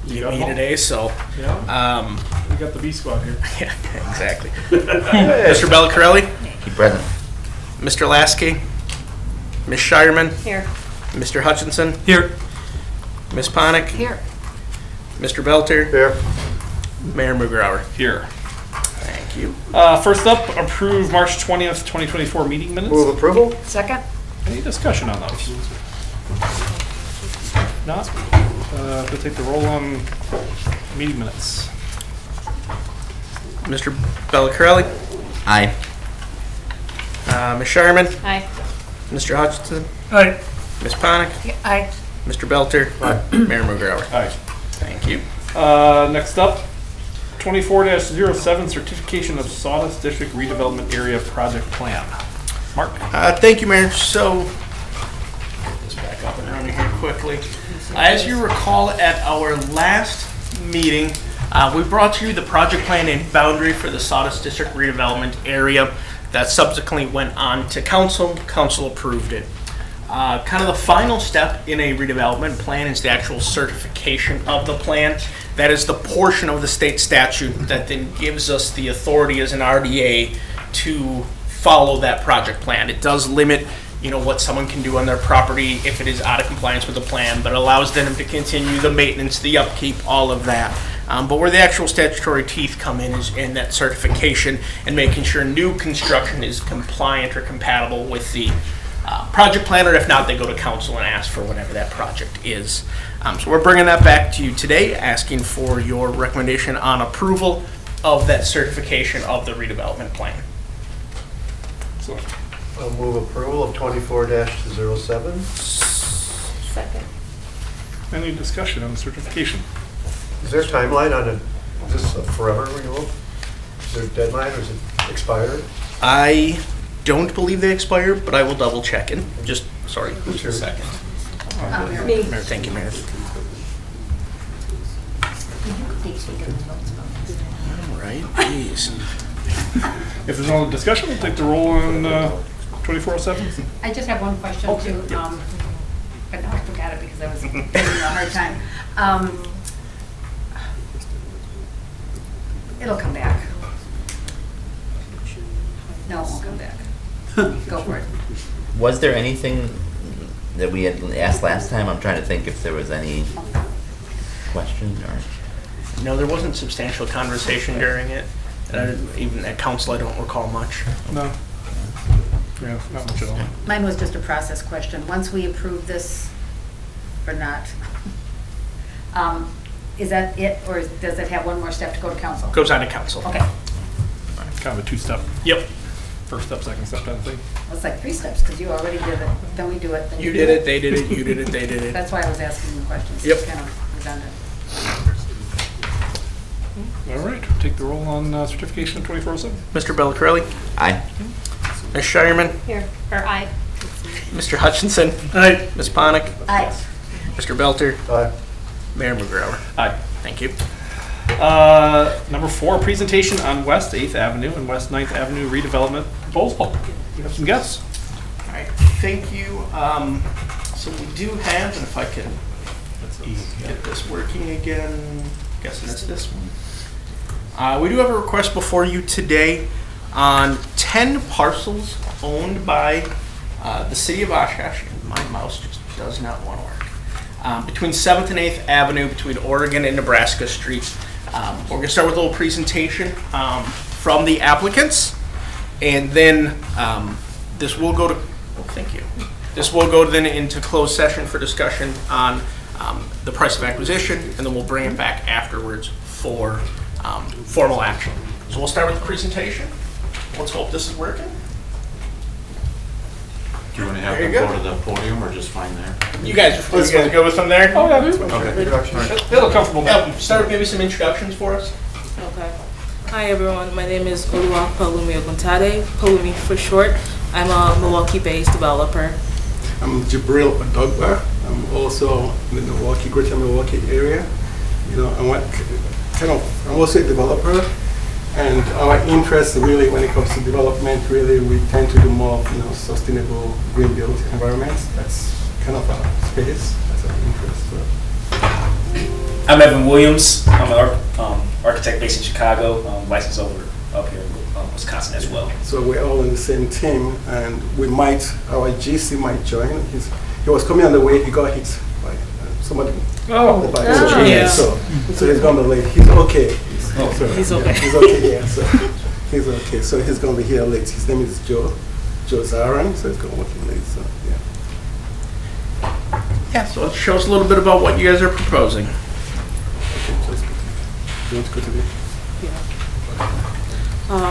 You me today, so Yeah. We got the B squad here. yeah, exactly. Mr. Bellacarelli, Keep present. Mr. Lasky, Ms. Shireman, Here. Mr. Hutchinson, Here. Ms. Ponick, Here. Mr. Belter, Here. Mayor Mugrauer. Here. Thank you. First up, approve March 20th, 2024 meeting minutes. Move approval? Second. Any discussion on those? Not? We'll take the roll on meeting minutes. Mr. Bellacarelli, Aye. Ms. Shireman, Aye. Mr. Hutchinson, Aye. Ms. Ponick, Aye. Mr. Belter, Mayor Mugrauer. Aye. Thank you. Next up, 24-07 certification of Sawdust District Redevelopment Area Project Plan. Mark? Thank you, Mayor. So, get this back up and running here quickly. As you recall, at our last meeting, we brought to you the project plan and boundary for the Sawdust District Redevelopment Area that subsequently went on to council. Council approved it. Kind of the final step in a redevelopment plan is the actual certification of the plan. That is the portion of the state statute that then gives us the authority as an RDA to follow that project plan. It does limit, what someone can do on their property if it is out of compliance with the plan, but allows them to continue the maintenance, the upkeep, all of that. But where the actual statutory teeth come in is in that certification and making sure new construction is compliant or compatible with the project plan, or if not, they go to council and ask for whatever that project is. So we're bringing that back to you today, asking for your recommendation on approval of that certification of the redevelopment plan. So, I'll move approval of 24-07. Second. any discussion on the certification? Is there a timeline on it? Is this a forever renewal? Is there a deadline or is it expired? I don't believe they expire, but I will double check it. Just a second. Me. Mayor, thank you, Mayor. All right, please. If there's no discussion, we'll take the roll on 24-07. I just have one question too, but now I forgot it because I was having a hard time. It'll come back. No, it won't come back. Go for it. Was there anything that we had asked last time? I'm trying to think if there was any question or. No, there wasn't substantial conversation during it. Even at council, I don't recall much. No. Yeah, not much at all. Mine was just a process question. Once we approve this or not, is that it, or does it have one more step to go to council? Goes on to council. Okay, Kind of a two-step, Yep. first step, second step kind of thing. well, it's like 3 steps because you already did it, then we do it. Then You did it, they did it, you did it, they did it. That's why I was asking the questions. Yep. It's kind of redundant. All right, take the roll on certification of 24-07. Mr. Bellacarelli, Aye. Ms. Shireman, Here. Or aye. Mr. Hutchinson, Ms. Ponick, Aye. Mr. Belter, Aye. Mayor Mugrauer. Aye. Thank you. Number 4, presentation on West 8th Avenue and West 9th Avenue redevelopment proposal. You have some guests? All right, thank you. So we do have, and if I can get this working again, guessing it's this one. We do have a request before you today on 10 parcels owned by the city of Oshkosh. My mouse just does not want to work. Between 7th and 8th Avenue, between Oregon and Nebraska Street. We're going to start with a little presentation from the applicants, and then this will go to, thank you. This will go then into closed session for discussion on the price of acquisition, and then we'll bring it back afterwards for formal action. So we'll start with the presentation. Let's hope this is working. Do you want to have There them you go go. to the podium or just fine there? You guys go with them there? Oh, yeah. Okay. Introduction. They look comfortable now. Yeah, start with maybe some introductions for us. Okay. Hi everyone, my name is Oluwa Palumi Oguntade, Palumi for short. I'm a Milwaukee-based developer. I'm Jibril Adogba. I'm also in the Milwaukee, Greater Milwaukee area. I'm also a developer, and our interest really when it comes to development, really we tend to do more, sustainable green built environments. That's kind of our space. That's our interest. So. I'm Evan Williams. I'm an architect based in Chicago, licensed up here in Wisconsin as well. So we're all in the same team, and our GC might join. He was coming on the way, he got hit by somebody. Oh, By Oh. Yeah. So he's gonna be late. He's okay. He's okay. He's okay. Yeah. So he's okay. So he's gonna be here late. His name is Joe Zaran. So he's gonna work late. So yeah. Yeah, so it shows a little bit about what you guys are proposing. Okay, so it's good. You want to go to the?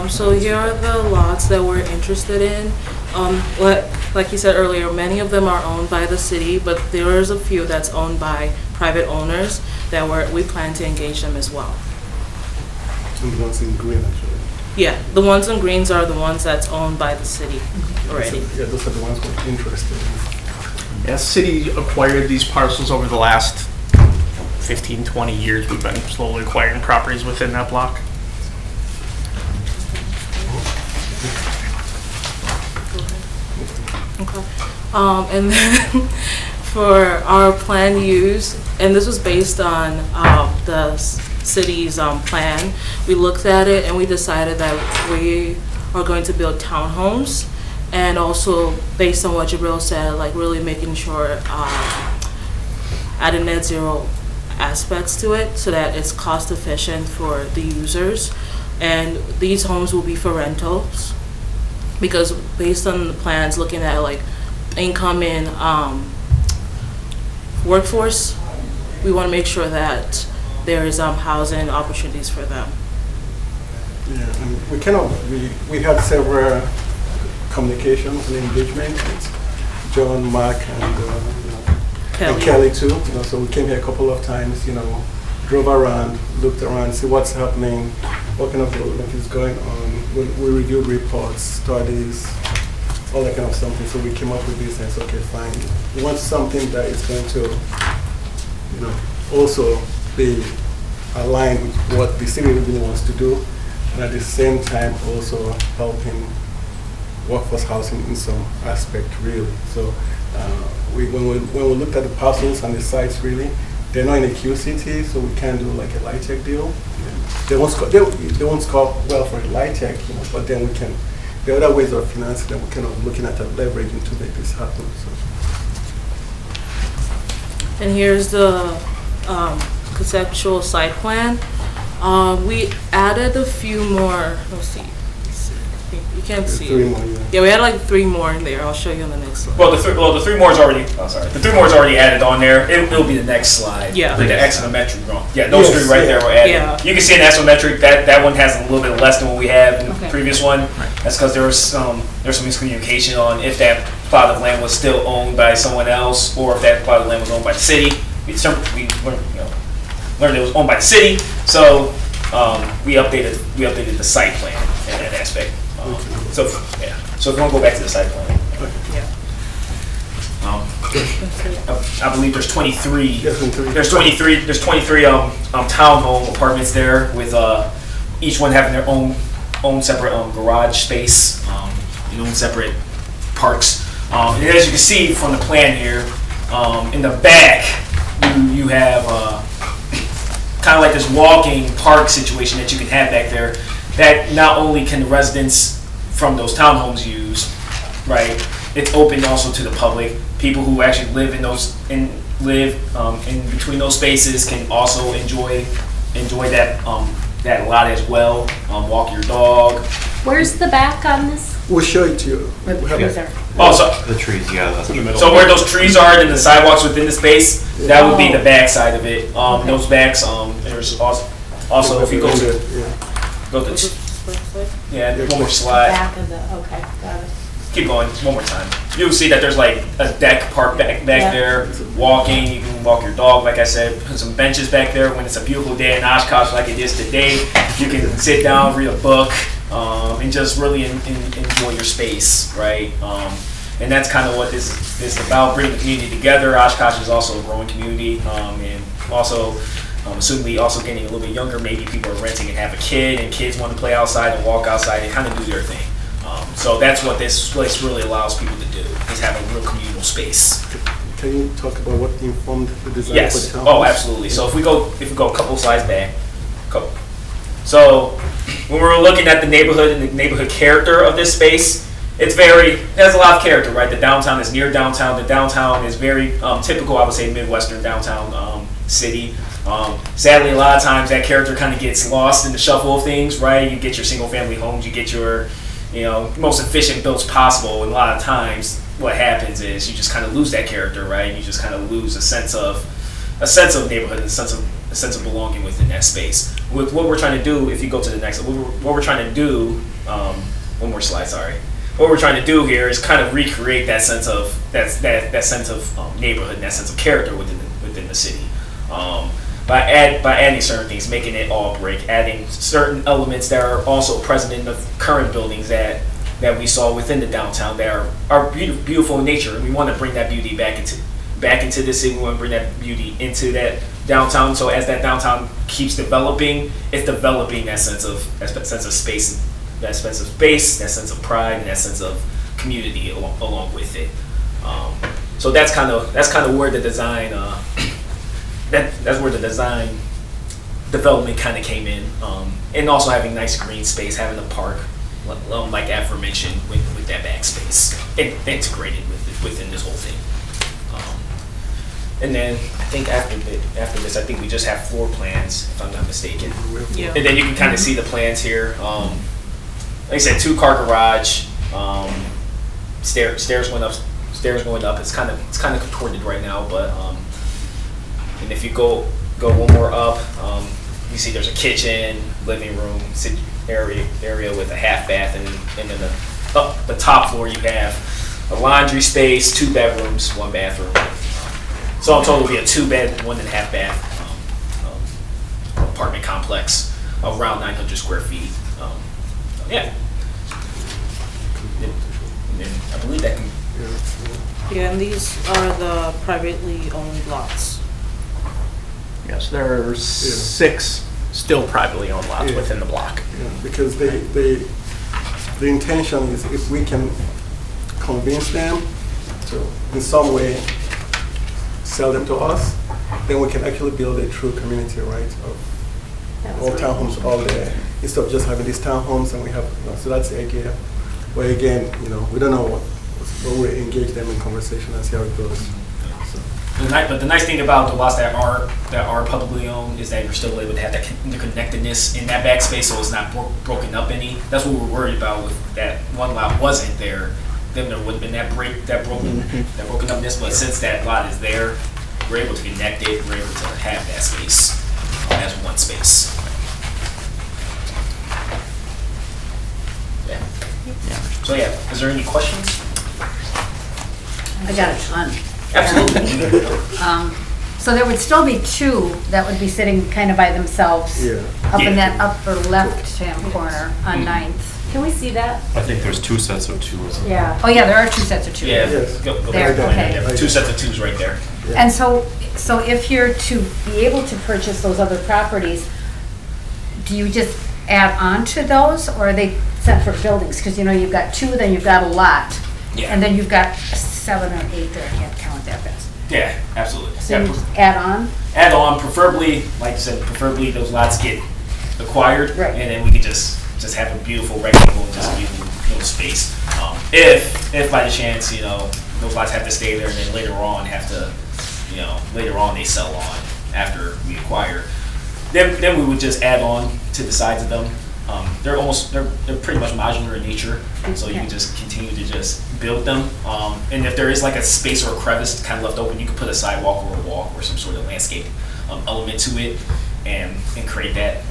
So here are the lots that we're interested in. Like you said earlier, many of them are owned by the city, but there is a few that's owned by private owners that we plan to engage them as well. And the ones in green actually. Yeah, the ones in greens are the ones that's owned by the city already. Yeah, those are the ones we're interested in. Yeah, city acquired these parcels over the last 15, 20 years. We've been slowly acquiring properties within that block. Okay. And then for our planned use, and this was based on the city's plan, we looked at it and we decided that we are going to build townhomes, and also based on what Jabril said, like really making sure adding net zero aspects to it so that it's cost efficient for the users. And these homes will be for rentals, because based on the plans, looking at like incoming workforce, we want to make sure that there is housing opportunities for them. Yeah, and we had several communications and engagement with John, Mark, and Kelly too. So we came here a couple of times. Drove around, looked around, see what's happening, what kind of development is going on. We reviewed reports, studies, all that kind of something. So we came up with this and said, okay, fine. We want something that is going to, also be aligned with what the city really wants to do, and at the same time also helping workforce housing in some aspect, really. So when we looked at the parcels and the sites, really, they're not in a QCT, so we can't do like a LIHTC deal. They won't score well for a LIHTC, but then we can. There are other ways of financing that we're kind of looking at leveraging to make this happen. So. And here's the conceptual site plan. We added a few more. Let's see. You can't see. 3 more, yeah. Yeah, we had like 3 more in there. I'll show you on the next slide. Well, the three more is already. Oh, sorry. The 3 more is already added on there. It'll be the next slide. Yeah. Like the axonometric drawing. Yeah, those Yes, 3 right there were added. Yeah. You can see an axonometric. That one has a little bit less than what we have in the Okay. previous one. That's because there's some miscommunication on if that plot of land was still owned by someone else or if that plot of land was owned by the city. We learned it was owned by the city, so we updated the site plan in that aspect. So if you want to go back to the site plan. I believe there's 23. Yes, There's 23 townhome apartments there with each one having their own separate garage space, separate parks. And as you can see from the plan here, in the back you have kind of like this walking park situation that you can have back there that not only can the residents from those townhomes use, right? It's open also to the public. People who actually live in between those spaces can also enjoy that lot as well. Walk your dog. Where's the back on this? We'll show it to you. Where the We have trees a- are. Oh, so the trees, yeah, that's in the middle. So where those trees are and the sidewalks within the space, that would be the back side of it. Those backs, there's also if you go to one more slide. Back of the, okay, got it. Keep going, one more time. You'll see that there's like a deck park back Yeah. there, walking, you can walk your dog, like I said, put some benches back there. When it's a beautiful day in Oshkosh like it is today, you can sit down, read a book, and just really enjoy your space, right? And that's kind of what this is about, bringing the community together. Oshkosh is also a growing community, and also assuming also getting a little bit younger, maybe people are renting and have a kid, and kids want to play outside and walk outside and kind of do their thing. So that's what this place really allows people to do, is have a real communal space. can you talk about what informed the design for Yes. the townhouse? Oh, absolutely. So if we go a couple slides back, so when we were looking at the neighborhood and the neighborhood character of this space, it has a lot of character, right? The downtown is near downtown. The downtown is very typical, I would say, Midwestern downtown city. Sadly, a lot of times that character kind of gets lost in the shuffle of things, right? You get your single family homes, you get your, most efficient builds possible, and a lot of times what happens is you just kind of lose that character, right? You just kind of lose a sense of neighborhood, a sense of belonging within that space. With what we're trying to do, if you go to the next, what we're trying to do, one more slide, sorry. What we're trying to do here is kind of recreate that sense of neighborhood and that sense of character within the city. By adding certain things, making it all brick, adding certain elements that are also present in the current buildings that we saw within the downtown that are beautiful in nature, and we want to bring that beauty back into the city. We want to bring that beauty into that downtown. So as that downtown keeps developing, it's developing that sense of space, that sense of pride, and that sense of community along with it. So that's kind of where the design. That's where the design development kind of came in, and also having nice green space, having a park, like aforementioned, with that back space integrated within this whole thing. And then I think after this, I think we just have floor plans, if I'm not mistaken. Yeah. And then you can kind of see the plans here. Like I said, 2-car garage, stairs going up. It's kind of contorted right now, but. And if you go one more up, you see there's a kitchen, living room, area with a half bath, and then the top floor you have a laundry space, 2 bedrooms, 1 bathroom. So in total, it'll be a 2-bed, 1.5 bath apartment complex of around 900 square feet. Yeah. And then I believe that can. Yeah, and these are the privately owned lots. Yes, there are 6 still privately owned lots within the block. Yeah, because the intention is if we can convince them to in some way sell them to us, then we can actually build a true community, right, of all townhomes all there, instead of just having these townhomes and we have, so that's the idea. But again, we don't know what we engage them in conversation and see how it goes. But the nice thing about the lots that are publicly owned is that you're still able to have that interconnectedness in that backspace, so it's not broken up any. That's what we're worried about with that one lot wasn't there. Then there would have been that broken upness. But since that lot is there, we're able to connect it. We're able to have that space as one space. Yeah. So yeah, is there any questions? I got a ton. Absolutely. So there would still be 2 that would be sitting kind of by themselves up in that upper left-hand corner on 9th. Can we see that? I think there's 2 sets of 2. Yeah. Oh yeah, there are 2 sets of 2. Yeah. Yes. Go There, back. okay. 2 sets of 2s right there. And so if you're to be able to purchase those other properties, do you just add on to those, or are they separate buildings? Because you've got 2, then you've got a lot, Yeah. and then you've got 7 or 8 there. I can't count that fast. Yeah, absolutely. So Yeah, you just add on? add on, preferably, like I said, those lots get acquired, Right. and then we could just have a beautiful rectangle and just beautiful space. If by the chance, those lots have to stay there, and then later on they sell on after we acquire, then we would just add on to the sides of them. They're pretty much modular in nature, so you can just continue to just build them. And if there is like a space or a crevice kind of left open, you can put a sidewalk or a walk or some sort of landscape element to it and create that.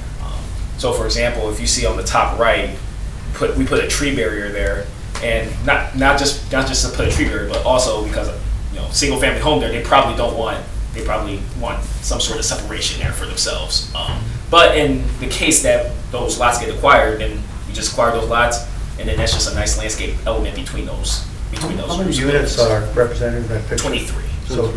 So for example, if you see on the top right, we put a tree barrier there, and not just to put a tree barrier, but also because single family home there, they probably want some sort of separation there for themselves. But in the case that those lots get acquired, then you just acquire those lots, and then that's just a nice landscape element between those. How many units are represented in that picture? 23. So,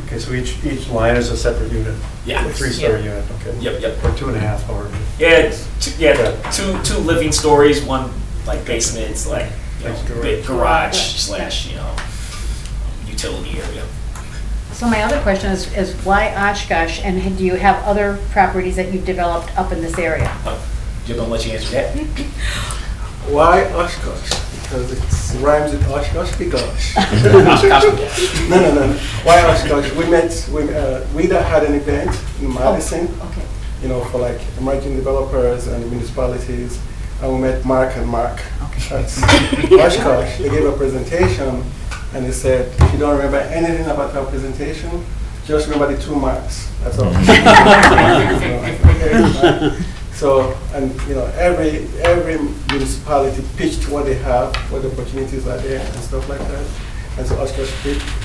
okay, so each line is a separate unit? Yeah. A 3-story unit, okay. Yep. Or 2.5, however. Yeah, two living stories, one like basements, like Nice big garage / utility area. So my other question is why Oshkosh, and do you have other properties that you've developed up in this area? Jim, I'll let you answer that. Why Oshkosh? Because it rhymes with Oshkosh Gosh. Oshkosh. No. Why Oshkosh? We had an event in Madison, Okay. you know, for like emerging developers and municipalities, and we met Mark and Mark. That's Oshkosh. They gave a presentation, and they said, if you don't remember anything about our presentation, just remember the 2 marks. That's all. So, and you know, every municipality pitched what they have, what the opportunities are there, and stuff like that. And so Oshkosh,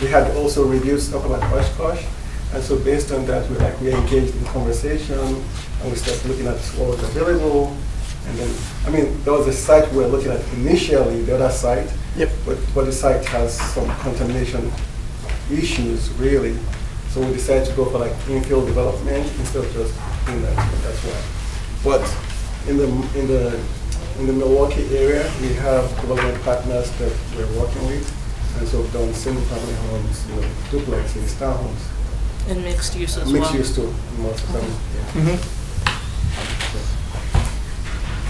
we had also reviewed stuff about Oshkosh, and so based on that, we engaged in conversation, and we started looking at what was available. And then, I mean, there was a site we were looking at initially, the other site. Yep. But the site has some contamination issues, really. So we decided to go for like infill development instead of just doing that. That's why. But in the Milwaukee area, we have development partners that we're working with, and so we've done single-family homes, you know, duplexes, townhomes, And mixed use as well. mixed use too, most of them. Yeah. Mhm.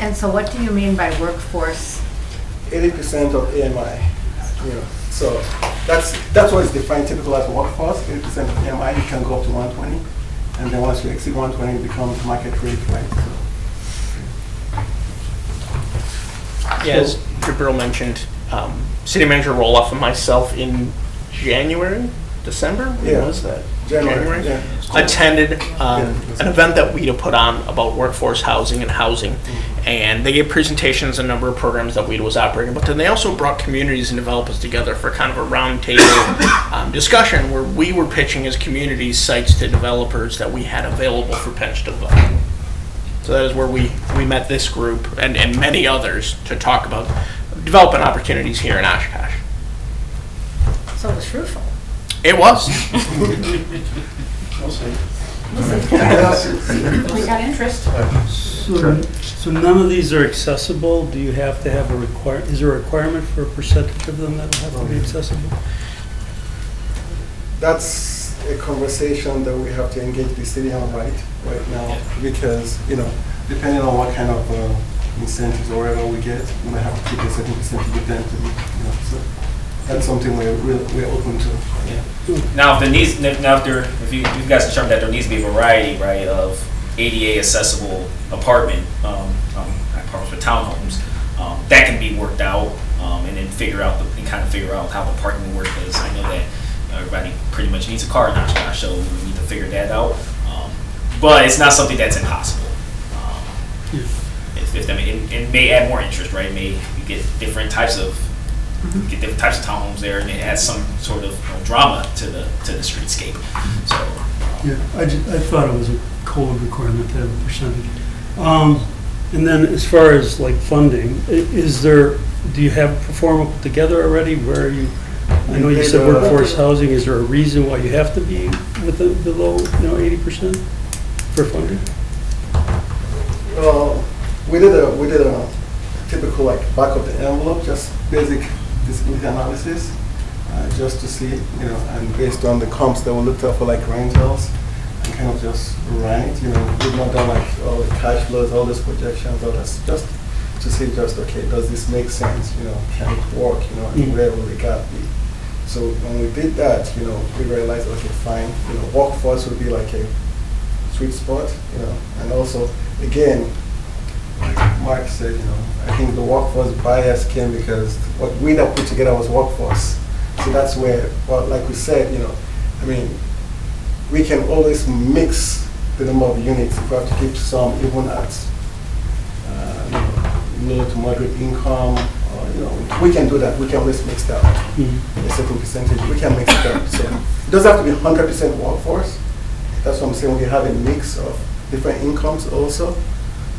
And so what do you mean by workforce? 80% of AMI, you know, so that's what is defined typical as workforce. 80% of AMI, you can go up to 120, and then once you exceed 120, it becomes market rate, right? So, Yeah, as Gabriel mentioned, city manager roll-off of myself in January, December? When Yeah. was that? January, yeah. Attended Yeah. an event that WIDA put on about workforce housing and housing. And they gave presentations on a number of programs that WIDA was operating. But then they also brought communities and developers together for kind of a roundtable discussion where we were pitching as communities sites to developers that we had available for pitch to develop. So that is where we met this group and many others to talk about development opportunities here in Oshkosh. So it was fruitful. It was. We got interest. So none of these are accessible? Do you have to have is there a requirement for a percentage of them that will have to be accessible? That's a conversation that we have to engage the city on right now, because, you know, depending on what kind of incentives or whatever we get, we might have to keep a certain percentage with them to be, you know, so that's something we're open to. Yeah. Now, if you guys determine that there needs to be a variety, right, of ADA accessible apartments with townhomes, that can be worked out, and then figure out how the parking works. Because I know that everybody pretty much needs a car in Oshkosh, so we need to figure that out. But it's not something that's impossible. It may add more interest, right? You get different types of townhomes there, and it adds some sort of drama to the streetscape. So Yeah, I thought it was a code requirement to have a percentage. And then as far as like funding, do you have perform together already? Where are you? I know you said workforce housing. Is there a reason why you have to be below 80% for funding? Well, we did a typical like back of the envelope, just basic disability analysis, just to see, you know, and based on the comps that we looked at for like rentals, and kind of just ran it, you know, we've not done like all the cash flows, all those projections, all that, just to see okay, does this make sense, you know, can it work, you know, and where will the gap be? So when we did that, you know, we realized, okay, fine, you know, workforce would be like a sweet spot, you know, and also, again, like Mark said, you know, I think the workforce bias came because what we that put together was workforce. So that's where, well, like we said, you know, I mean, we can always mix the number of units if we have to keep some even at low to moderate income. You know, we can do that. We can always mix that a certain percentage. We can mix it up. So it doesn't have to be 100% workforce. That's what I'm saying. We have a mix of different incomes also.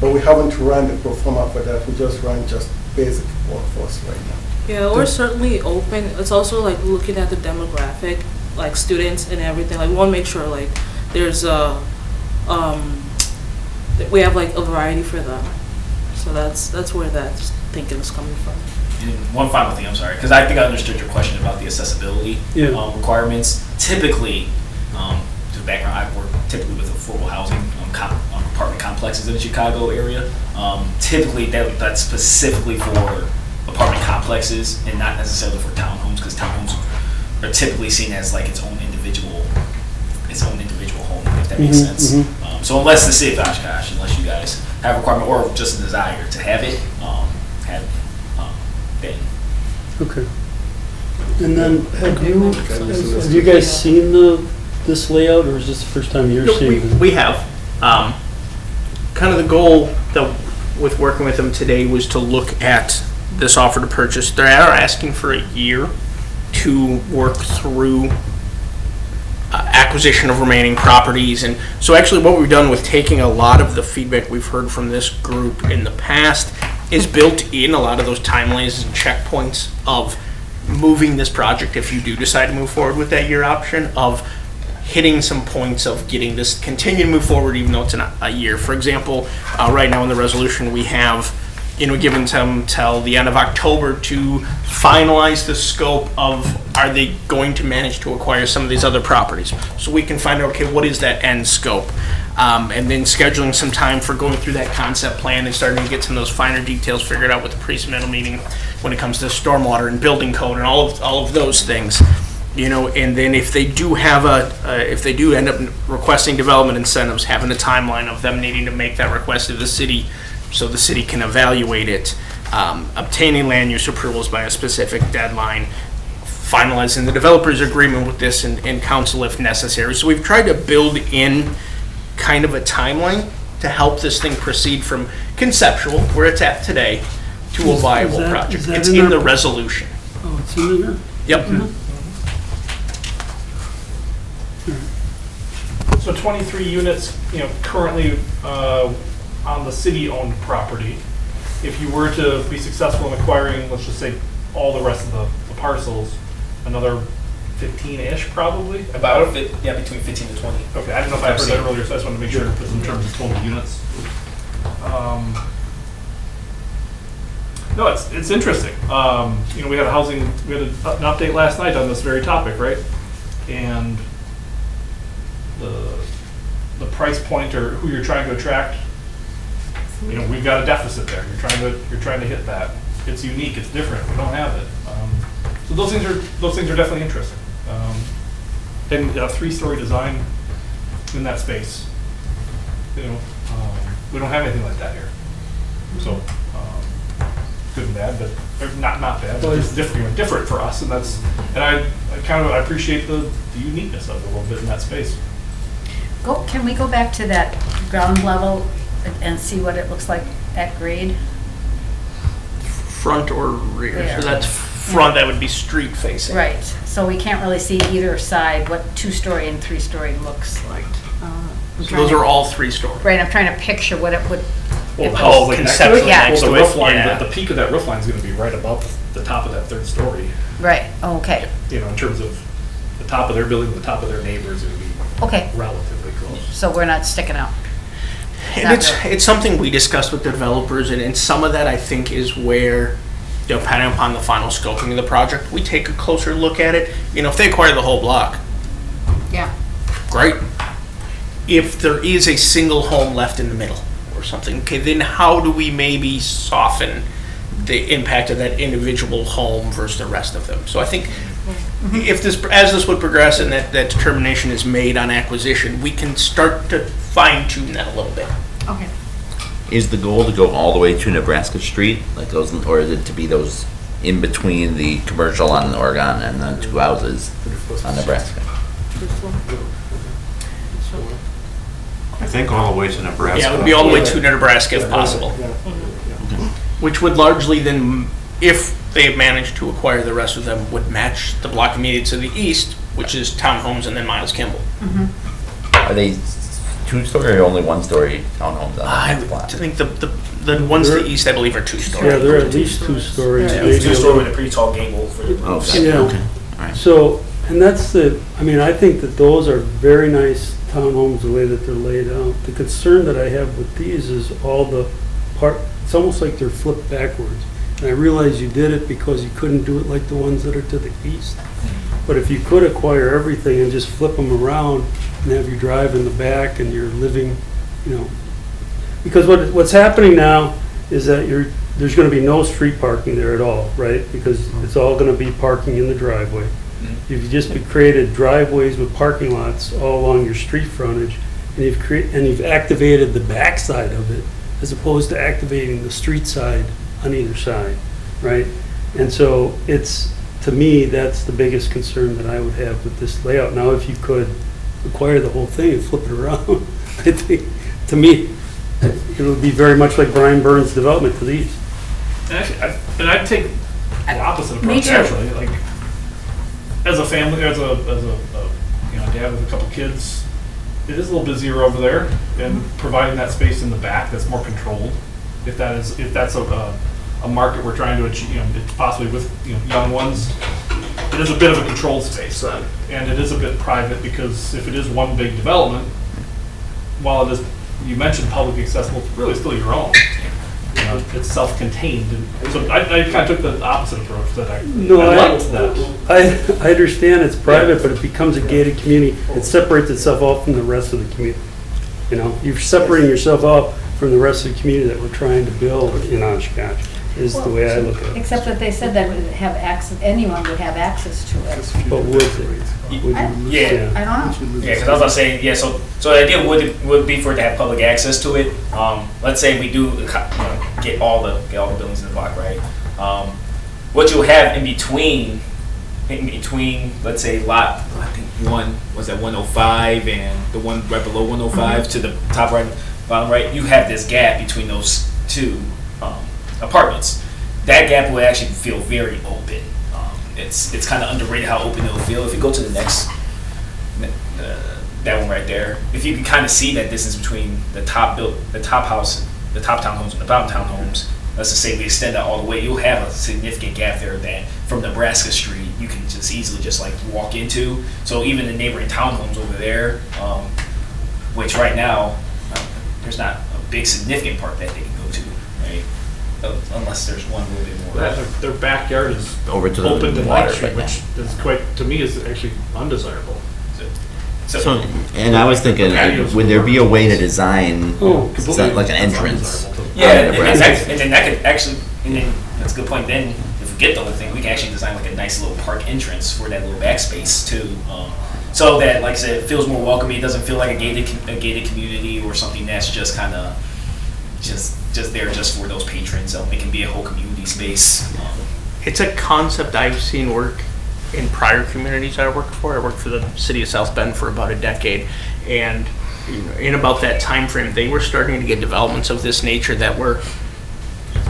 But we haven't run the pro forma for that. We just run just basic workforce right now. Yeah, we're certainly open. It's also like looking at the demographic, like students and everything. Like we want to make sure like there's we have like a variety for them. So that's where that thinking is coming from. And one final thing, I'm sorry, because I think I understood your question about the accessibility Yeah. requirements. Typically, to background, I work typically with affordable housing apartment complexes in the Chicago area. Typically, that's specifically for apartment complexes and not necessarily for townhomes, because townhomes are typically seen as like its own individual home, if that makes sense. So unless the city of Oshkosh, unless you guys have a requirement or just a desire to have it, then. Okay. And then, have you guys seen this layout, or is this the first time you're seeing it? We have. Kind of the goal that with working with them today was to look at this offer to purchase. They are asking for a year to work through acquisition of remaining properties. And so actually what we've done with taking a lot of the feedback we've heard from this group in the past is built in a lot of those timelines and checkpoints of moving this project, if you do decide to move forward with that year option, of hitting some points of getting this continue to move forward even though it's a year. For example, right now in the resolution we have given them till the end of October to finalize the scope of, are they going to manage to acquire some of these other properties? So we can find out, okay, what is that end scope? And then scheduling some time for going through that concept plan and starting to get some of those finer details figured out with the pre-submittal meeting when it comes to stormwater and building code and all of those things. And then if they do if they do end up requesting development incentives, having a timeline of them needing to make that request to the city so the city can evaluate it, obtaining land use approvals by a specific deadline, finalizing the developer's agreement with this and council if necessary. So we've tried to build in kind of a timeline to help this thing proceed from conceptual, where it's at today, to a viable project. It's in the resolution. Oh, it's in there? Yep. So 23 units, currently on the city-owned property. If you were to be successful in acquiring, let's just say, all the rest of the parcels, another 15-ish probably? About between 15 to 20. Okay, I don't know if I heard that earlier, so I just wanted to make sure just in terms of total units. No, it's interesting. We had an update last night on this very topic, right? And the price point or who you're trying to attract, we've got a deficit there. You're trying to hit that. It's unique. It's different. We don't have it. So those things are definitely interesting. And a 3-story design in that space. We don't have anything like that here. So good and bad, but or not bad. But it's different for us, and I appreciate the uniqueness of it a little bit in that space. Can we go back to that ground level and see what it looks like at grade? Front or rear? Rear. So that's front, that would be street facing. Right, so we can't really see either side what 2-story and 3-story looks like. So those are all 3-story. Right, I'm trying to picture what it would. Well, the house is like next to it? Yeah. Well, the roof line, Yeah. the peak of that roof line is going to be right above the top of that 3rd story. Right, okay, In terms of the top of their building, the top of their neighbors, it would be okay, relatively close. so we're not sticking out. And it's something we discussed with the developers, and some of that I think is where, depending upon the final scoping of the project, we take a closer look at it. If they acquire the whole block, Yeah, great. If there is a single home left in the middle or something, okay, then how do we maybe soften the impact of that individual home versus the rest of them? So I think if as this would progress and that determination is made on acquisition, we can start to fine tune that a little bit. okay. Is the goal to go all the way to Nebraska Street, like those, or is it to be those in between the commercial on Oregon and then 2 houses on Nebraska? I think all the way to Nebraska. Yeah, it would be all the way to Nebraska if possible. Which would largely then, if they managed to acquire the rest of them, would match the block immediate to the east, which is townhomes and then Miles Kimball. Are they 2-story or only 1-story townhomes on I that block? think the ones to the east, I believe, are 2-story. Yeah, they're at least 2 stories. Yeah, maybe 2-story with a pretty tall gable for the Oh, roofs. Yeah. okay. All right. So, and that's I think that those are very nice townhomes, the way that they're laid out. The concern that I have with these is all the it's almost like they're flipped backwards. And I realize you did it because you couldn't do it like the ones that are to the east. But if you could acquire everything and just flip them around and have your drive in the back and you're living, because what's happening now is that there's going to be no street parking there at all, right? Because it's all going to be parking in the driveway. You've just created driveways with parking lots all along your street frontage, and you've activated the back side of it as opposed to activating the street side on either side, right? And so to me, that's the biggest concern that I would have with this layout. Now, if you could acquire the whole thing and flip it around, I think, to me, it would be very much like Brian Burns' development to these. And actually, I'd take the opposite Me approach, too. actually. Like, as a family, as a dad with a couple kids, it is a little busier over there, and providing that space in the back that's more controlled. If that's a market we're trying to achieve, it's possibly with young ones, it is a bit of a controlled space, and it is a bit private because if it is one big development, while it is, you mentioned public accessible, it's really still your own. It's self-contained, and so I kind of took the opposite approach that I liked that. I understand it's private, but it becomes a gated community. It separates itself off from the rest of the community. You're separating yourself off from the rest of the community that we're trying to build in Oshkosh, is the way I look at it. Except that they said that anyone would have access to it. But would they? Yeah. I don't know. Yeah, because I was about to say, so the idea would be for it to have public access to it. Let's say we do get all the buildings in the block, right? What you'll have in between, let's say lot, I think one was at 105 and the one right below 105 to the top right, bottom right, you have this gap between those two apartments. That gap will actually feel very open. It's kind of underrated how open it'll feel. If you go to the next, that one right there, if you can kind of see that distance between the top house, the top townhomes and the bottom townhomes, let's just say we extend that all the way, you'll have a significant gap there that from Nebraska Street you can just easily just like walk into. So even the neighboring townhomes over there, which right now there's not a big significant park that they can go to, right? Unless there's one a little bit more. Their backyard is Over to the open to water Ninth Street, right which is quite, to me, is actually undesirable. So, and I was thinking, would there be a way to design, like an entrance? Yeah, and then that could actually, and then that's a good point. Then if we get the whole thing, we can actually design like a nice little park entrance for that little backspace too, so that, like I said, it feels more welcoming. It doesn't feel like a gated community or something that's just kind of just there just for those patrons. It can be a whole community space. It's a concept I've seen work in prior communities I worked for. I worked for the city of South Bend for about a decade, and in about that time frame, they were starting to get developments of this nature that were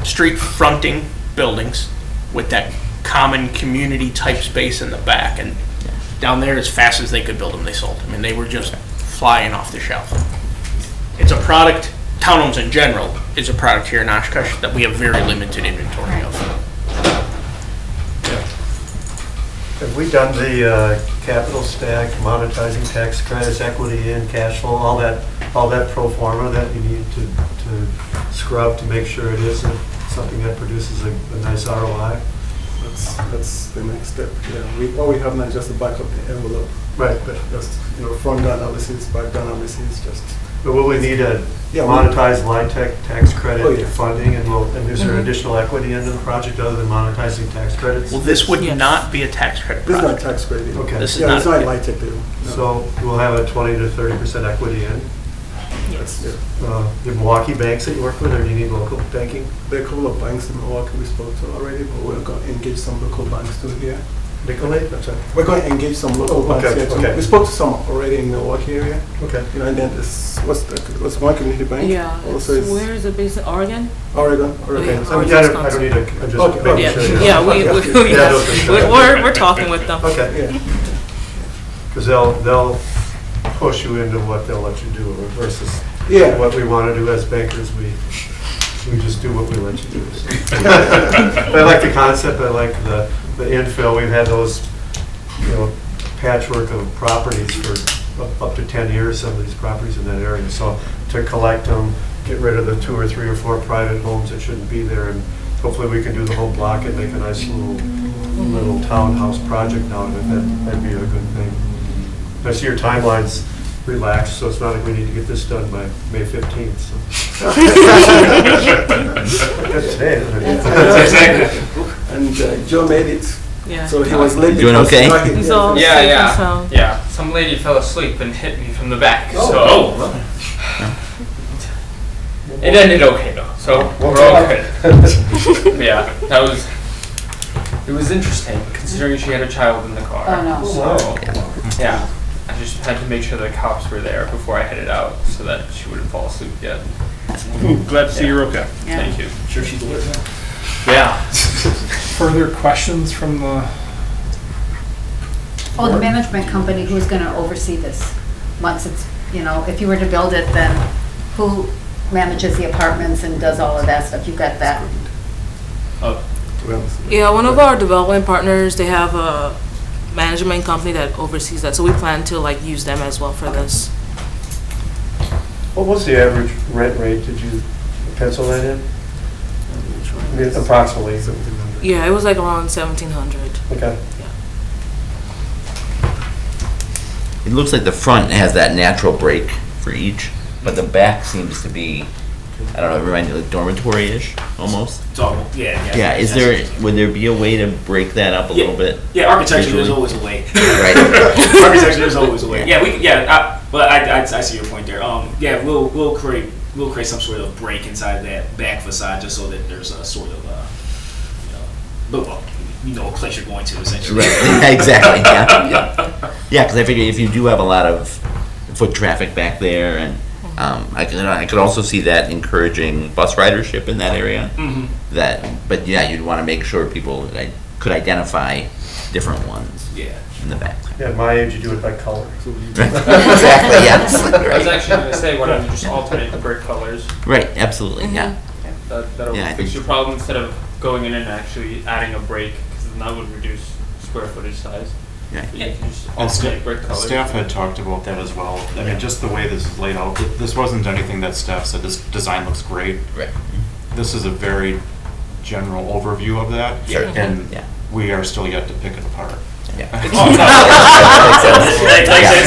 street fronting buildings with that common community type space in the back, and down there, as fast as they could build them, they sold. I mean, they were just flying off the shelf. It's a product, townhomes in general, is a product here in Oshkosh that we have very limited inventory of. Have we done the capital stack, monetizing tax credits, equity in, cash flow, all that pro forma that you need to scrub to make sure it is something that produces a nice ROI? That's the next step. Yeah, what we have now is just the back of the envelope. Right. But just front down analysis, back down analysis, just. But will we need a monetized LIHTC tax credit funding, and is there additional equity into the project other than monetizing tax credits? Well, this would not be a tax credit This is project. not tax credit. Okay. This is Yeah, it's not- not LIHTC deal. No. So we'll have a 20 to 30% equity in. Yes. Yeah. The Milwaukee banks that you work with, or do you need local banking? There are a couple of banks in Milwaukee we spoke to already, but we're going to engage some local banks too here. Nicolay? That's right. We're going to engage some local banks Okay, here too. okay. We spoke to some already in Milwaukee area. Okay. And then what's one community bank? Yeah. Also is Where is it based in Oregon? Oregon. Okay. So I don't need to, I'm just Okay. making Yeah, sure. yeah, we're talking with them. Okay, Yeah. because they'll push you into what they'll let you do versus Yeah. what we want to do as bankers, we just do what we let you do. But I like the concept, I like the infill, we've had those, patchwork of properties for up to 10 years, some of these properties in that area. So to collect them, get rid of the 2 or 3 or 4 private homes that shouldn't be there, and hopefully we can do the whole block and make a nice little townhouse project out of it. That'd be a good thing. I see your timeline's relaxed, so it's not like we need to get this done by May 15th. So. That's today, isn't it? And Joe made it. Yeah. So he was late. Doing because okay? traffic- He's all Yeah, safe yeah. and sound. Yeah, some lady fell asleep and hit me from the back. So it ended okay though. So we're all good. Yeah, it was interesting considering she had a child in the car. Oh, no. So yeah, I just had to make sure the cops were there before I headed out so that she wouldn't fall asleep yet. Glad to see you're okay. Yeah. Thank you. Sure she's alert now. Yeah. Further questions from the? Oh, the management company, who's gonna oversee this? Once it's, if you were to build it, then who manages the apartments and does all of that stuff? You got that? Yeah, one of our development partners, they have a management company that oversees that, so we plan to like use them as well for this. What was the average rent rate? Did you pencil that in? I mean, approximately. Yeah, it was like around 1,700. Okay. It looks like the front has that natural break for each, but the back seems to be, I don't know, it reminds me like dormitory-ish, almost. It's all, yeah. Yeah, would there be a way to break that up a little bit? Yeah, architecture, there's visually? always a way. Right. Architecture, there's always a way. Yeah, but I see your point there. Yeah, we'll create some sort of break inside that back facade just so that there's a sort of, a place you're going to essentially. Right, exactly, yeah. Yeah, because I figure if you do have a lot of foot traffic back there, and I could also see that encouraging bus ridership in that area. Mm-hmm. But yeah, you'd want to make sure people could identify different ones Yeah. in the back. Yeah, at my age, you do it by color. Exactly, yes. I was actually going to say, why don't you just alternate the brick colors? Right, absolutely, yeah. That'll Yeah, I fix think- your problem instead of going in and actually adding a break, because then that would reduce square footage size. Yeah. You can just And alternate brick colors. Staff had talked about that as well. I mean, just the way this is laid out, this wasn't anything that staff said, this design looks great. Right. This is a very general overview of that. Sure. And Yeah. we are still yet to pick it apart. Yeah.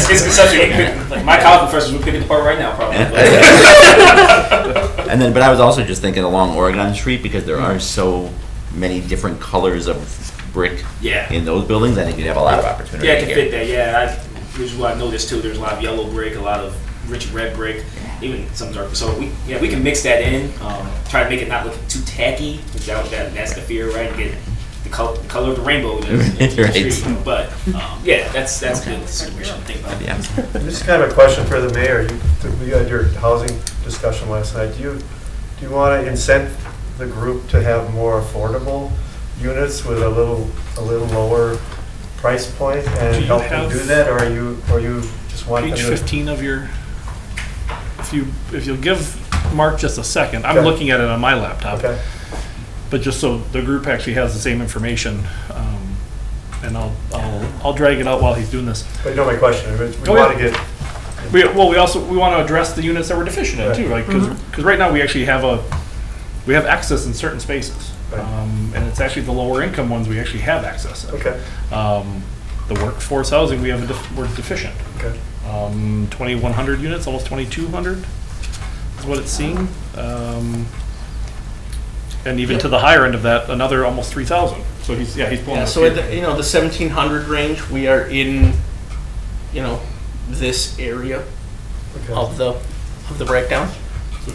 It's conceptual. Like my college professors would pick it apart right now, probably. And then, but I was also just thinking along Oregon Street, because there are so many different colors of brick Yeah. in those buildings, I think you'd have a lot of opportunity Yeah, it can here. fit that. Yeah, which is what I noticed too. There's a lot of yellow brick, a lot of rich red brick, even some dark. So we can mix that in. Try to make it not look too tacky. That's the fear, right? And get the color of the rainbow. Right. But that's good consideration to think about. Yeah. This is kind of a question for the mayor. We had your housing discussion last night. Do you want to incent the group to have more affordable units with a little lower price point Do and you help them have do that, or you just want them Page to? 15 of your, if you'll give Mark just a second, I'm Okay. looking at it on my laptop. Okay. But just so the group actually has the same information, and I'll drag it out while he's doing this. But you know my question. We Oh, want to yeah. get. We want to address the units that we're deficient in too, right? Because right now we actually have access in certain spaces. Right. And it's actually the lower income ones we actually have access in. Okay. The workforce housing, we're deficient. Okay. 2,100 units, almost 2,200 is what it's seeing. And even to the higher end of that, another almost 3,000. So he's pulling Yeah, up so here. at the 1,700 range, we are in, this area Okay. of the breakdown.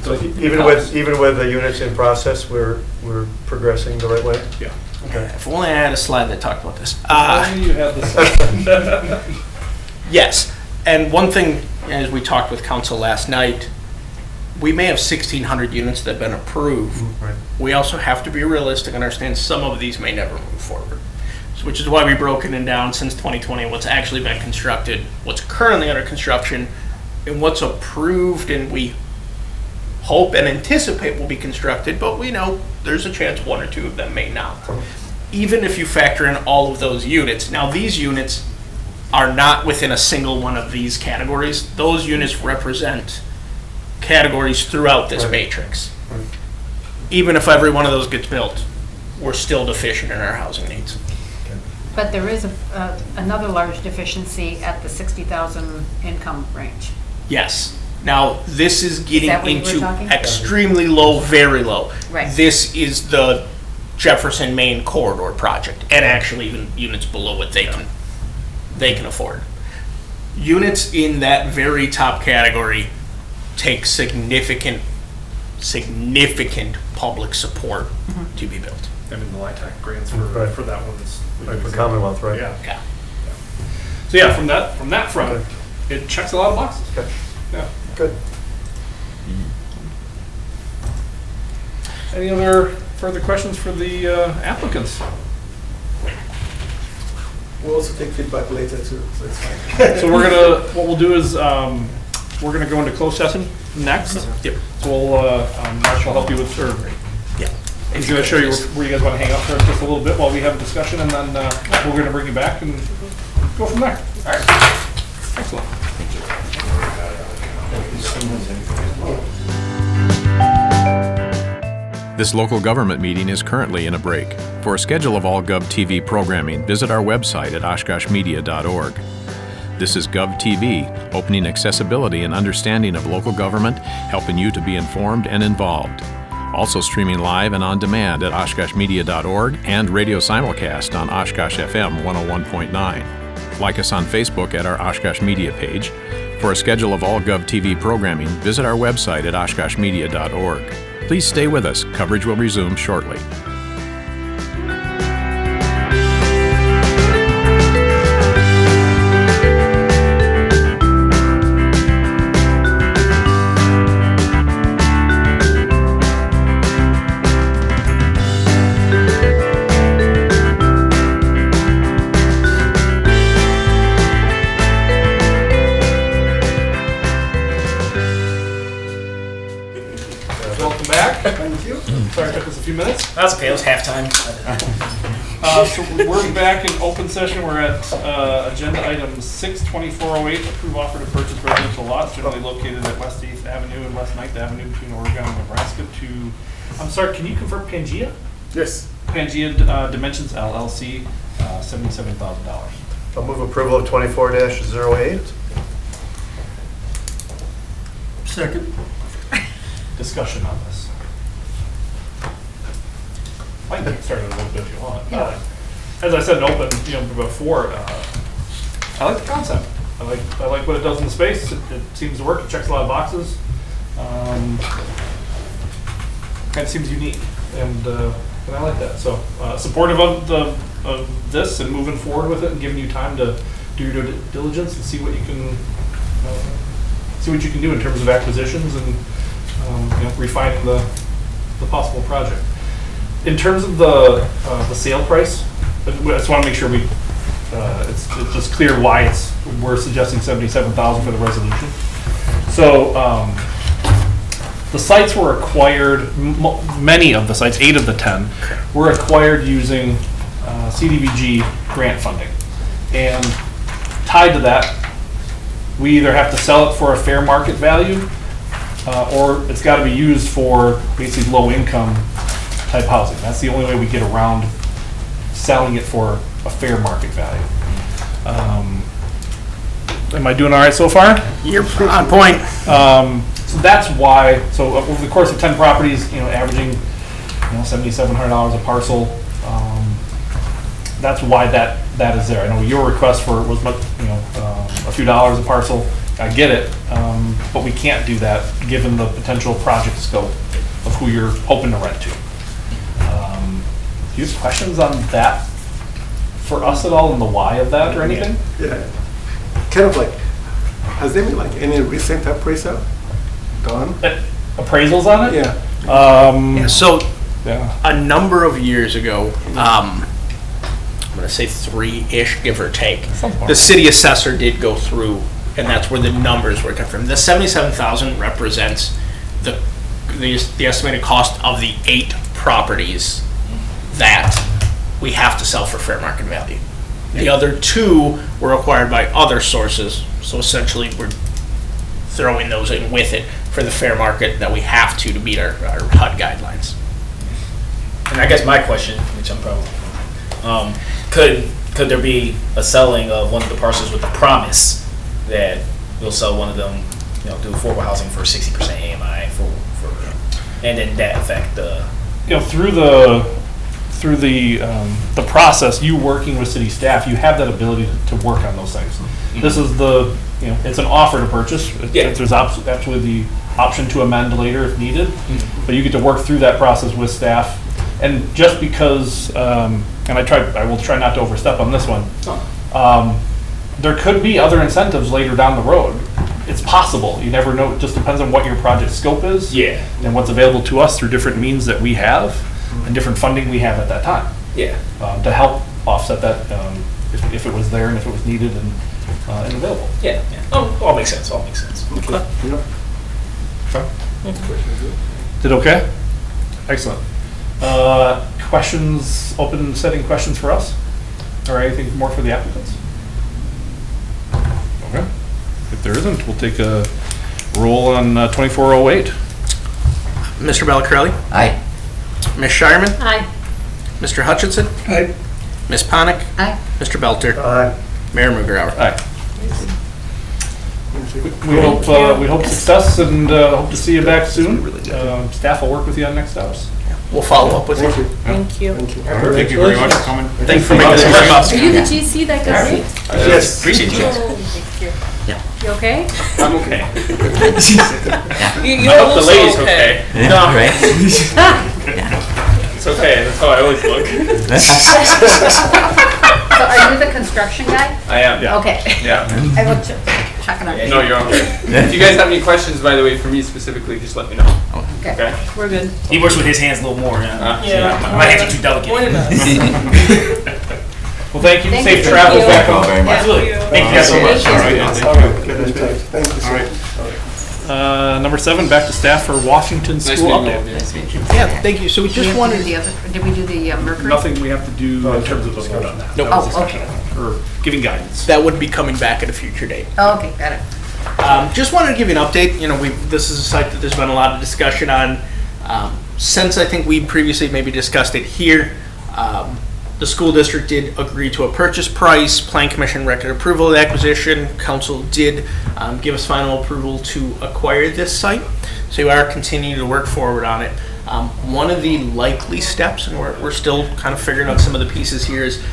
So Even with the units in process, we're progressing the right way. Yeah. Okay. If only I had a slide that talked about this. You have this. Yes, and one thing, as we talked with council last night, we may have 1,600 units that have been approved. Right. We also have to be realistic and understand some of these may never move forward. So, which is why we've broken it down since 2020, what's actually been constructed, what's currently under construction, and what's approved and we hope and anticipate will be constructed, but we know there's a chance one or two of them may not. Even if you factor in all of those units, now these units are not within a single one of these categories. Those units represent categories throughout this Right. matrix. Right. even if every one of those gets built, we're still deficient in our housing needs. But there is another large deficiency at the 60,000 income range. Yes. Now, this is getting that what you were into talking? extremely low, very low. Right. This is the Jefferson Main corridor project, and actually even units below what they can afford. Units in that very top category take significant public support to be built. I mean, the LIHTC grants for that one is. Right, for Commonwealth, right? Yeah. Yeah. So yeah, from that front, it checks a lot of boxes. Okay. Yeah. Good. Any other further questions for the applicants? We'll also take feedback later too, so it's fine. So what we'll do is, we're gonna go into closed session next. Yep. So we'll, Marshall will help you with, or Yeah. he's gonna show you where you guys wanna hang out for just a little bit while we have a discussion, and then, we're gonna bring you back and go from there. All right. Excellent. This local government meeting is currently in a break. For a schedule of all GovTV programming, visit our website at oshkoshmedia.org. This is GovTV, opening accessibility and understanding of local government, helping you to be informed and involved. Also streaming live and on demand at oshkoshmedia.org and radio simulcast on Oshkosh FM 101.9. Like us on Facebook at our Oshkosh Media page. For a schedule of all GovTV programming, visit our website at oshkoshmedia.org. Please stay with us. Coverage will resume shortly. Welcome back. Thank you. Sorry it took us a few minutes. That's okay, it was halftime. So we're back in open session. We're at agenda item 62408, approve offer to purchase residential lots generally located at West 8th Avenue and West 9th Avenue between Oregon and Nebraska to, I'm sorry, can you confirm Pangea? Yes. Pangea Dimensions LLC, $77,000. I'll move approval of 24-08. Second. Discussion on this. I can get started a little bit if you want. As I said in open, before, I like the concept. I like what it does in the space. It seems to work. It checks a lot of boxes. Kind of seems unique, and I like that. So supportive of this and moving forward with it, and giving you time to do your due diligence and see what you can do in terms of acquisitions and refining the possible project. In terms of the sale price, I just want to make sure it's just clear why we're suggesting $77,000 for the resolution. So the sites were acquired, many of the sites, 8 of the 10, were acquired using CDBG grant funding. And tied to that, we either have to sell it for a fair market value or it's got to be used for basically low income type housing. That's the only way we get around selling it for a fair market value. Am I doing all right so far? You're on point. So that's why. So over the course of 10 properties, averaging $7,700 a parcel. That's why that is there. I know your request was a few dollars a parcel. I get it, but we can't do that given the potential project scope of who you're hoping to rent to. Do you have questions on that for us at all, and the why of that or anything? Yeah. Kind of like, has there been any recent appraisal done? Appraisals on it? Yeah. So Yeah. a number of years ago, I'm going to say 3-ish, give or take, the city assessor did go through, and that's where the numbers were coming from. The $77,000 represents the estimated cost of the 8 properties that we have to sell for fair market value. The other 2 were acquired by other sources, so essentially we're throwing those in with it for the fair market that we have to meet our HUD guidelines. and I guess my question, which I'm probably, could there be a selling of one of the parcels with the promise that we'll sell one of them, do affordable housing for 60% AMI and then that affect the. Through the process, you working with city staff, you have that ability to work on those things. This is it's an offer to purchase. There's absolutely the option to amend later if needed, but you get to work through that process with staff. And just because, and I will try not to overstep on this one, there could be other incentives later down the road. It's possible. You never know. It just depends on what your project scope is. Yeah. And what's available to us through different means that we have and different funding we have at that time. Yeah. To help offset that if it was there and if it was needed and available. Yeah. Oh, all makes sense. Okay. Did okay? Excellent. Questions, open setting questions for us? Or anything more for the applicants? Okay. If there isn't, we'll take a roll on 2408. Mr. Bellicrelli? Aye. Ms. Shireman? Aye. Mr. Hutchinson? Aye. Ms. Ponick? Aye. Mr. Belter? Aye. Mayor Mugrauer? Aye. We hope success and hope to see you back soon. Staff will work with you on next steps. We'll follow up with you. Thank you. Thank you very much for coming. Thanks for making this trip up. Are you the GC that goes in? Yes. Appreciate you guys. Thank you. Yeah. You okay? I'm okay. You I hope look the so lady's okay. okay. No. Right? It's okay. That's how I always look. So are you the construction guy? I am. Okay. Yeah. I will check it out. No, you're okay. If you guys have any questions, by the way, for me specifically, just let me know. Okay. Okay. We're good. He works with his hands a little more. Yeah. My hands are too delicate. Join us. Well, thank you. Thank Safe you. travels Thank you. back Thank you all home. very much. Absolutely. Thank you guys so much. Thank you, sir. Number 7, back to staff for Washington Nice School meeting you. update. Nice to meet you. Yeah, thank you. So we Did just wanted, we do the Mercury? Nothing we have to do in terms of the vote on that. Nope. That was Oh, discussion, or giving guidance. that would be coming back at a future date. Oh, okay, got it. Just wanted to give you an update. This is a site that there's been a lot of discussion on. Since I think we previously maybe discussed it here, the school district did agree to a purchase price. Plan Commission record approval of the acquisition. Council did give us final approval to acquire this site. So we are continuing to work forward on it. One of the likely steps, and we're still kind of figuring out some of the pieces here, is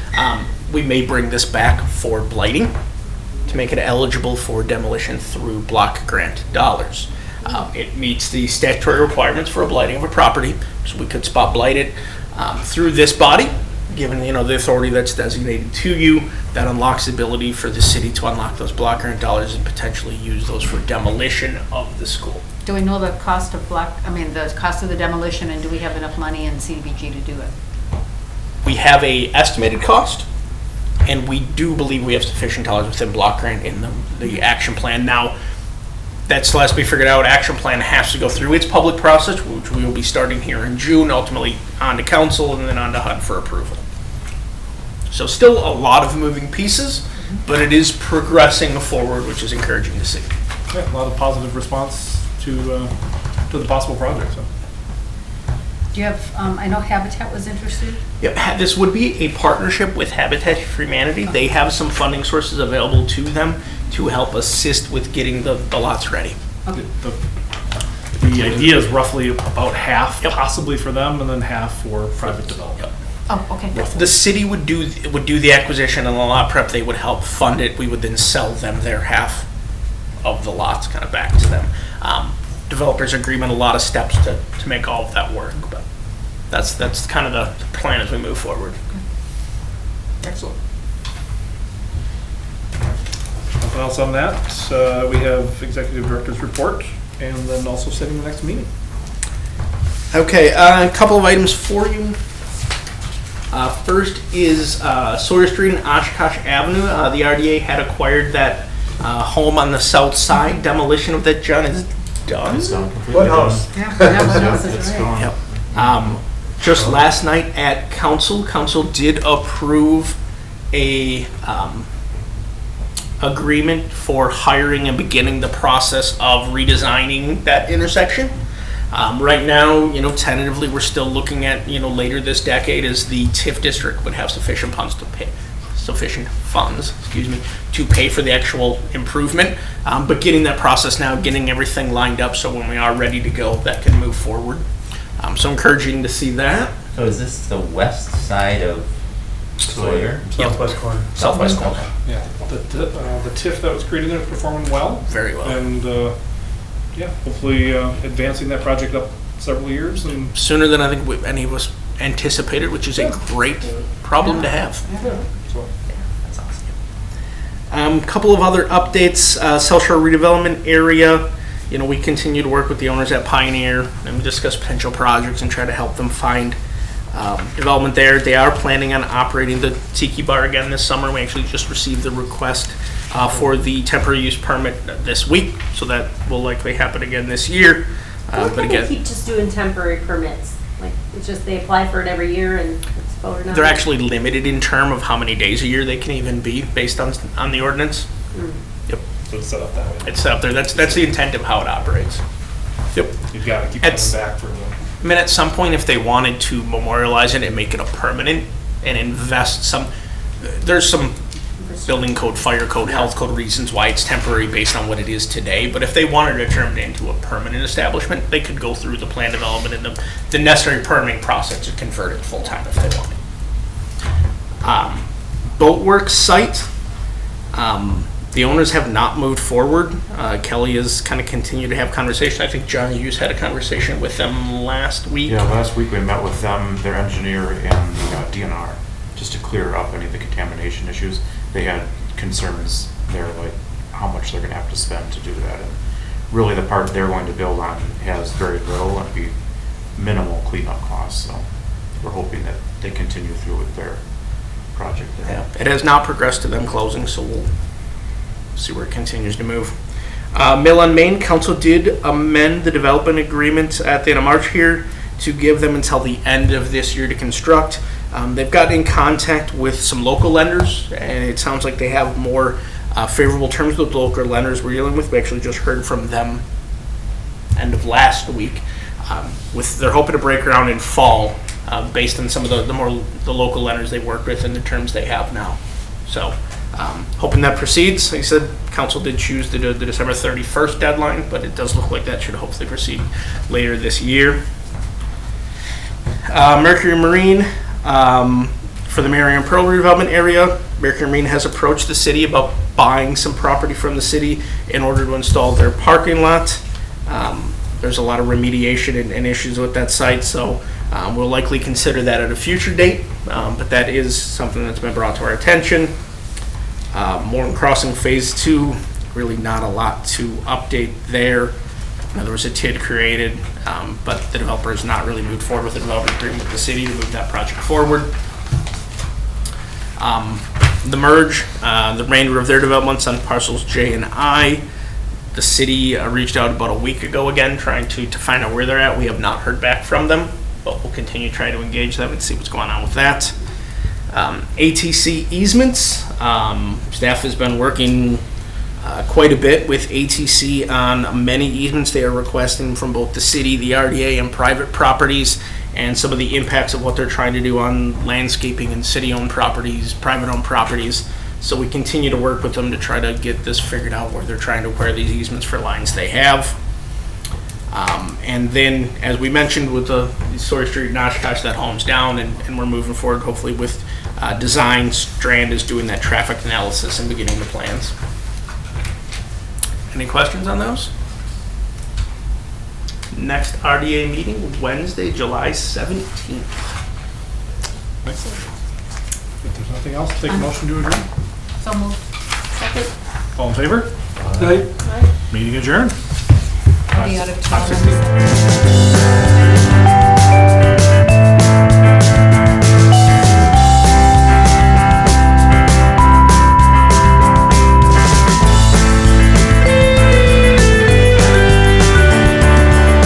we may bring this back for blighting to make it eligible for demolition through block grant dollars. It meets the statutory requirements for a blighting of a property, so we could spot blight it through this body. Given the authority that's designated to you, that unlocks the ability for the city to unlock those block grant dollars and potentially use those for demolition of the school. Do we know the cost of the cost of the demolition, and do we have enough money in CDBG to do it? We have a estimated cost, and we do believe we have sufficient dollars within block grant in the action plan. Now, that still has to be figured out. Action plan has to go through its public process, which we will be starting here in June, ultimately on to council and then on to HUD for approval. So still a lot of moving pieces, but it is progressing forward, which is encouraging to see. Yeah, a lot of positive response to the possible project. So. Do you have, I know Habitat was interested? Yep, this would be a partnership with Habitat for Humanity. They have some funding sources available to them to help assist with getting the lots ready. Okay. The idea is roughly about half, possibly for them, and then half for private development. Oh, okay. The city would do the acquisition and the lot prep. They would help fund it. We would then sell them their half of the lots, kind of back to them. Developers agreement, a lot of steps to make all of that work, but that's kind of the plan as we move forward. Excellent. Nothing else on that. We have executive director's report, and then also setting the next meeting. Okay, a couple of items for you. First is Sawyer Street and Oshkosh Avenue. The RDA had acquired that home on the south side. Demolition of that, John, is done. It's done. What house? Yeah, that one else is It's right. gone. Yep. Just last night at council did approve a agreement for hiring and beginning the process of redesigning that intersection. Right now, tentatively, we're still looking at, later this decade as the TIF district would have sufficient funds to pay for the actual improvement. But getting that process now, getting everything lined up so when we are ready to go, that can move forward. So encouraging to see that. So is this the west side of Sawyer? Southwest corner. Southwest corner. Yeah, the TIF that was created there is performing well. Very well. And, hopefully advancing that project up several years and. Sooner than I think any of us anticipated, which is a great problem to have. So, That's awesome. Couple of other updates, South Shore Redevelopment area. We continue to work with the owners at Pioneer and we discuss potential projects and try to help them find development there. They are planning on operating the Tiki Bar again this summer. We actually just received the request for the temporary use permit this week, so that will likely happen again this year. But They again, keep just doing temporary permits. Like, it's just they apply for it every year and it's voted on. they're actually limited in term of how many days a year they can even be based on the ordinance. Yep, so it's set up that way. it's set up there. That's the intent of how it operates. Yep. You've got to keep coming It's- back for the. I mean, at some point, if they wanted to memorialize it and make it a permanent and invest there's some building code, fire code, health code reasons why it's temporary based on what it is today. But if they wanted to turn it into a permanent establishment, they could go through the plan development and the necessary permitting process to convert it full-time if they wanted. Boatworks site, the owners have not moved forward. Kelly has kind of continued to have conversation. I think John Hughes had a conversation with them last week. Yeah, last week we met with them, their engineer, and the DNR, just to clear up any of the contamination issues. They had concerns there, like how much they're gonna have to spend to do that. And really, the part they're going to build on has very little and be minimal cleanup costs, so we're hoping that they continue through with their project there. Yeah, it has not progressed to them closing, so we'll see where it continues to move. Mill on Main, council did amend the development agreement at the end of March here to give them until the end of this year to construct. They've got in contact with some local lenders, and it sounds like they have more favorable terms with the local lenders we're dealing with. We actually just heard from them end of last week. They're hoping to break ground in fall, based on some of the local lenders they work with and the terms they have now. So, hoping that proceeds. Like I said, council did choose to do the December 31st deadline, but it does look like that should hopefully proceed later this year. Mercury Marine, for the Marion Pearl redevelopment area, Mercury Marine has approached the city about buying some property from the city in order to install their parking lot. There's a lot of remediation and issues with that site, so we'll likely consider that at a future date, but that is something that's been brought to our attention. Morton Crossing Phase 2, really not a lot to update there. There was a TID created, but the developer has not really moved forward with the development agreement with the city to move that project forward. The merge, the remainder of their developments on parcels J and I, the city reached out about a week ago again, trying to find out where they're at. We have not heard back from them, but we'll continue to try to engage them and see what's going on with that. ATC easements, staff has been working quite a bit with ATC on many easements they are requesting from both the city, the RDA, and private properties, and some of the impacts of what they're trying to do on landscaping and city-owned properties, private-owned properties. So we continue to work with them to try to get this figured out where they're trying to acquire these easements for lines they have. And then, as we mentioned with the Sawyer Street and Oshkosh, that home's down, and we're moving forward hopefully with design. Strand is doing that traffic analysis and beginning the plans. Any questions on those? Next RDA meeting, Wednesday, July 17th. Excellent. If there's nothing else, take a motion to adjourn. So moved. Second. All in favor? Aye. Meeting adjourned. I'll be out of town. 5:15.